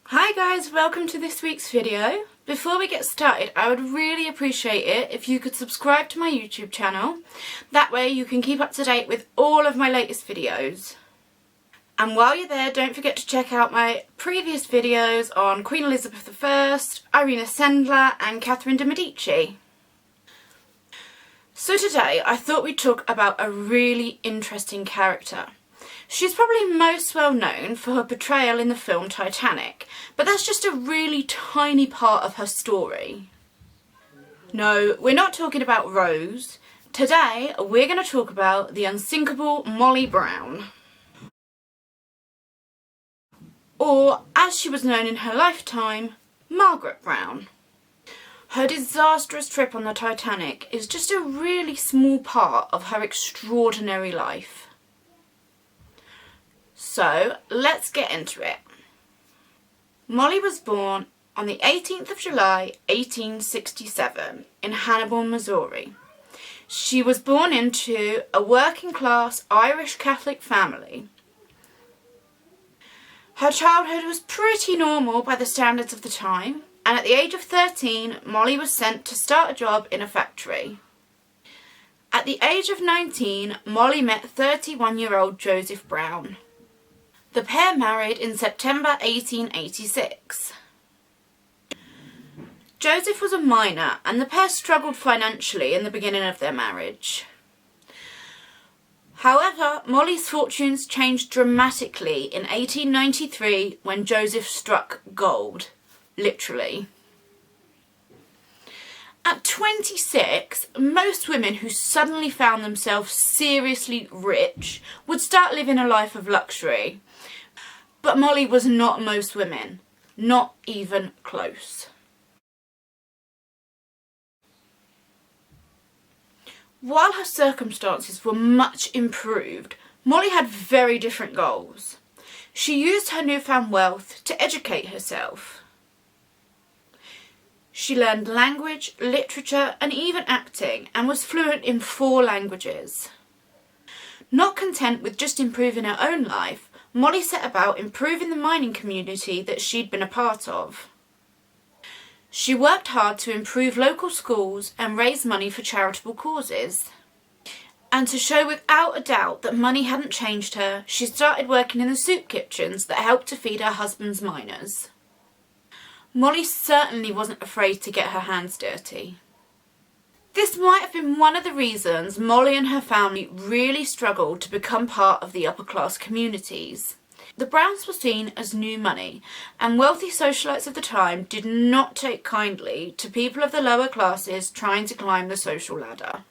Hi guys, welcome to this week's video. Before we get started, I would really appreciate it if you could subscribe to my YouTube channel. That way you can keep up to date with all of my latest videos. And while you're there, don't forget to check out my previous videos on Queen Elizabeth I, Irina Sendler and Catherine de Medici. So today I thought we'd talk about a really interesting character. She's probably most well known for her portrayal in the film Titanic, but that's just a really tiny part of her story. No, we're not talking about Rose. Today we're going to talk about the Unsinkable Molly Brown. Or, as she was known in her lifetime, Margaret Brown. Her disastrous trip on the Titanic is just a really small part of her extraordinary life. So, let's get into it. Molly was born on the 18th of July 1867 in Hannibal, Missouri. She was born into a working class Irish Catholic family. Her childhood was pretty normal by the standards of the time, and at the age of 13, Molly was sent to start a job in a factory. At the age of 19, Molly met 31-year-old Joseph Brown. The pair married in September 1886. Joseph was a miner and the pair struggled financially in the beginning of their marriage. However, Molly's fortunes changed dramatically in 1893 when Joseph struck gold, literally. At 26, most women who suddenly found themselves seriously rich would start living a life of luxury. But Molly was not most women, not even close. While her circumstances were much improved, Molly had very different goals. She used her newfound wealth to educate herself. She learned language, literature, and even acting, and was fluent in 4 languages. Not content with just improving her own life, Molly set about improving the mining community that she'd been a part of. She worked hard to improve local schools and raise money for charitable causes. And to show without a doubt that money hadn't changed her, she started working in the soup kitchens that helped to feed her husband's miners. Molly certainly wasn't afraid to get her hands dirty. This might have been one of the reasons Molly and her family really struggled to become part of the upper class communities. The Browns were seen as new money, and wealthy socialites of the time did not take kindly to people of the lower classes trying to climb the social ladder.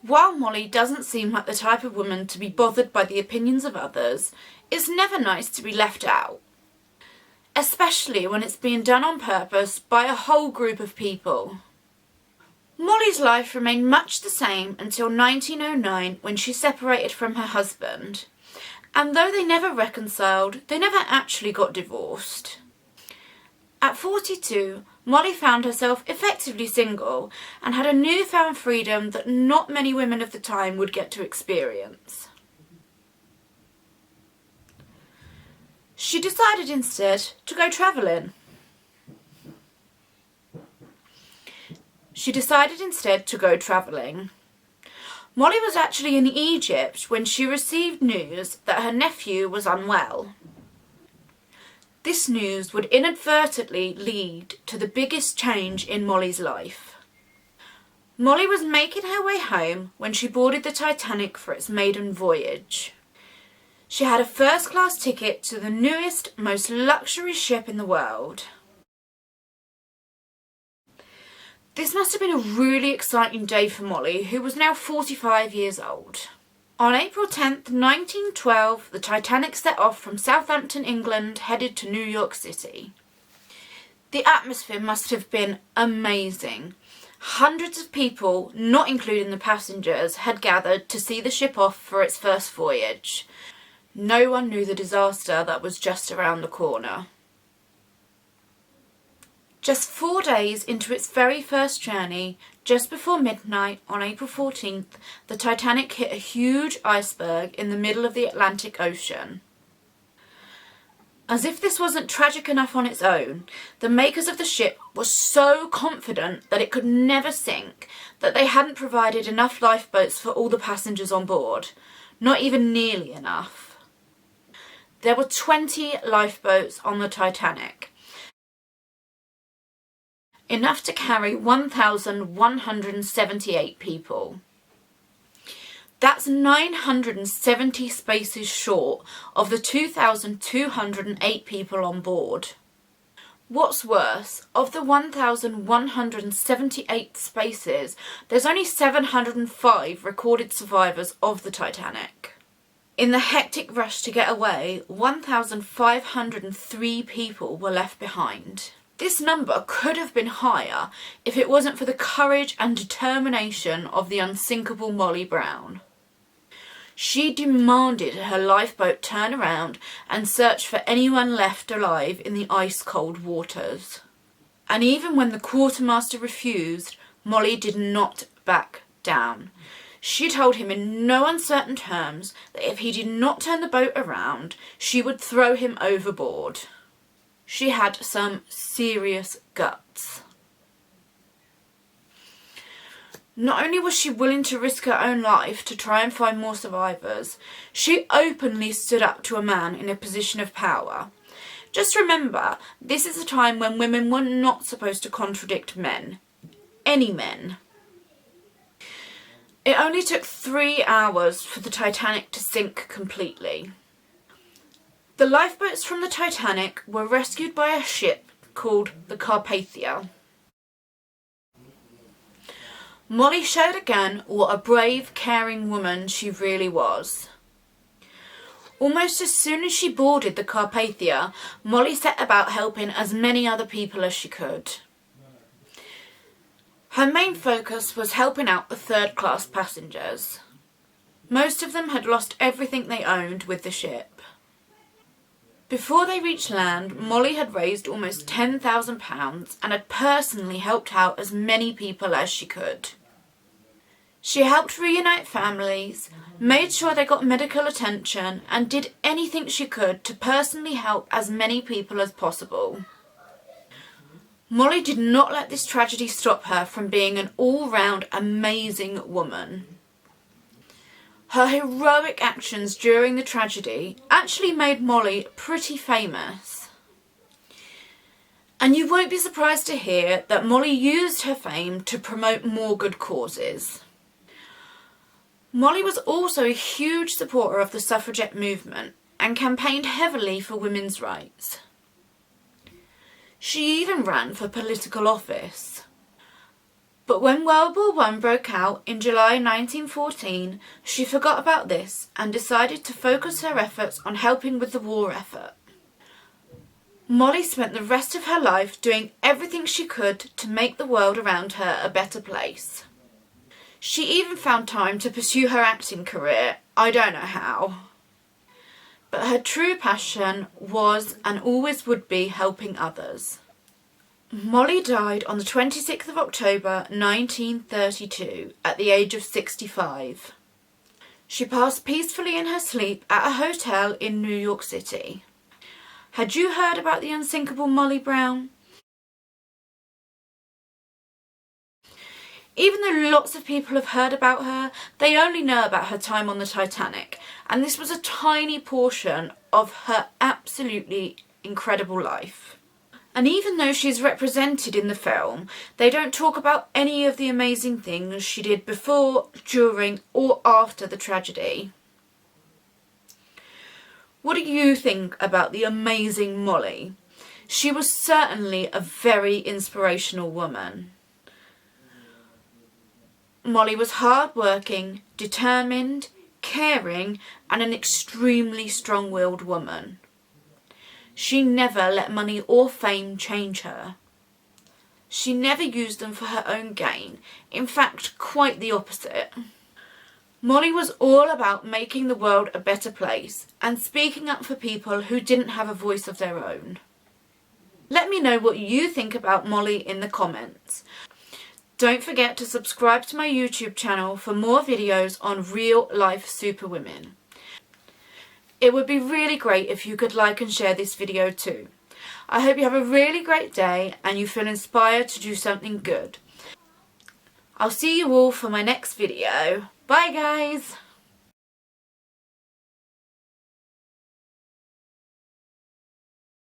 While Molly doesn't seem like the type of woman to be bothered by the opinions of others, it's never nice to be left out. Especially when it's being done on purpose by a whole group of people. Molly's life remained much the same until 1909 when she separated from her husband, and though they never reconciled, they never actually got divorced. At 42, Molly found herself effectively single and had a newfound freedom that not many women of the time would get to experience. She decided instead to go travelling. Molly was actually in Egypt when she received news that her nephew was unwell. This news would inadvertently lead to the biggest change in Molly's life. Molly was making her way home when she boarded the Titanic for its maiden voyage. She had a first-class ticket to the newest, most luxury ship in the world. This must have been a really exciting day for Molly, who was now 45 years old. On April 10th, 1912, the Titanic set off from Southampton, England, headed to New York City. The atmosphere must have been amazing. Hundreds of people, not including the passengers, had gathered to see the ship off for its first voyage. No one knew the disaster that was just around the corner. Just 4 days into its very first journey, just before midnight on April 14th, the Titanic hit a huge iceberg in the middle of the Atlantic Ocean. As if this wasn't tragic enough on its own, the makers of the ship were so confident that it could never sink that they hadn't provided enough lifeboats for all the passengers on board. Not even nearly enough. There were 20 lifeboats on the Titanic. Enough to carry 1,178 people. That's 970 spaces short of the 2,208 people on board. What's worse, of the 1,178 spaces, there's only 705 recorded survivors of the Titanic. In the hectic rush to get away, 1,503 people were left behind. This number could have been higher if it wasn't for the courage and determination of the Unsinkable Molly Brown. She demanded her lifeboat turn around and search for anyone left alive in the ice-cold waters. And even when the quartermaster refused, Molly did not back down. She told him in no uncertain terms that if he did not turn the boat around, she would throw him overboard. She had some serious guts. Not only was she willing to risk her own life to try and find more survivors, she openly stood up to a man in a position of power. Just remember, this is a time when women were not supposed to contradict men. Any men. It only took 3 hours for the Titanic to sink completely. The lifeboats from the Titanic were rescued by a ship called the Carpathia. Molly showed again what a brave, caring woman she really was. Almost as soon as she boarded the Carpathia, Molly set about helping as many other people as she could. Her main focus was helping out the third-class passengers. Most of them had lost everything they owned with the ship. Before they reached land, Molly had raised almost £10,000 and had personally helped out as many people as she could. She helped reunite families, made sure they got medical attention, and did anything she could to personally help as many people as possible. Molly did not let this tragedy stop her from being an all-round amazing woman. Her heroic actions during the tragedy actually made Molly pretty famous. And you won't be surprised to hear that Molly used her fame to promote more good causes. Molly was also a huge supporter of the suffragette movement and campaigned heavily for women's rights. She even ran for political office. But when World War I broke out in July 1914, she forgot about this and decided to focus her efforts on helping with the war effort. Molly spent the rest of her life doing everything she could to make the world around her a better place. She even found time to pursue her acting career. I don't know how. But her true passion was and always would be helping others. Molly died on the 26th of October 1932 at the age of 65. She passed peacefully in her sleep at a hotel in New York City. Had you heard about the Unsinkable Molly Brown? Even though lots of people have heard about her, they only know about her time on the Titanic, and this was a tiny portion of her absolutely incredible life. And even though she's represented in the film, they don't talk about any of the amazing things she did before, during, or after the tragedy. What do you think about the amazing Molly? She was certainly a very inspirational woman. Molly was hard-working, determined, caring, and an extremely strong-willed woman. She never let money or fame change her. She never used them for her own gain. In fact, quite the opposite. Molly was all about making the world a better place and speaking up for people who didn't have a voice of their own. Let me know what you think about Molly in the comments. Don't forget to subscribe to my YouTube channel for more videos on real-life superwomen. it would be really great if you could like and share this video too. I hope you have a really great day and you feel inspired to do something good. I'll see you all for my next video. Bye guys!